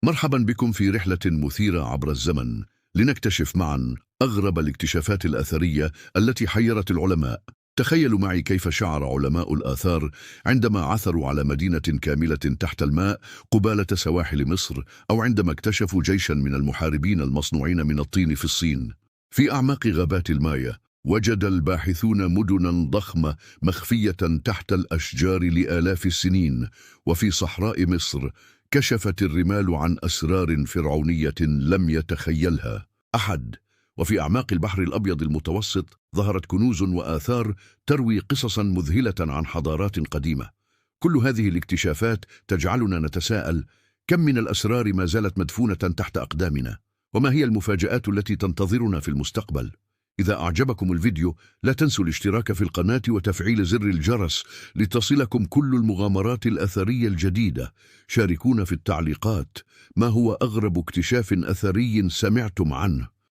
مرحبا بكم في رحلة مثيرة عبر الزمن لنكتشف معا أغرب الاكتشافات الأثرية التي حيرت العلماء. تخيلوا معي كيف شعر علماء الآثار عندما عثروا على مدينة كاملة تحت الماء قبالة سواحل مصر، أو عندما اكتشفوا جيشا من المحاربين المصنوعين من الطين في الصين. في أعماق غابات المايا وجد الباحثون مدنا ضخمة مخفية تحت الأشجار لآلاف السنين. وفي صحراء مصر كشفت الرمال عن أسرار فرعونية لم يتخيلها أحد. وفي أعماق البحر الأبيض المتوسط ظهرت كنوز وآثار تروي قصصا مذهلة عن حضارات قديمة. كل هذه الاكتشافات تجعلنا نتساءل: كم من الأسرار ما زالت مدفونة تحت أقدامنا؟ وما هي المفاجآت التي تنتظرنا في المستقبل؟ إذا أعجبكم الفيديو لا تنسوا الاشتراك في القناة وتفعيل زر الجرس لتصلكم كل المغامرات الأثرية الجديدة. شاركونا في التعليقات، ما هو أغرب اكتشاف أثري سمعتم عنه؟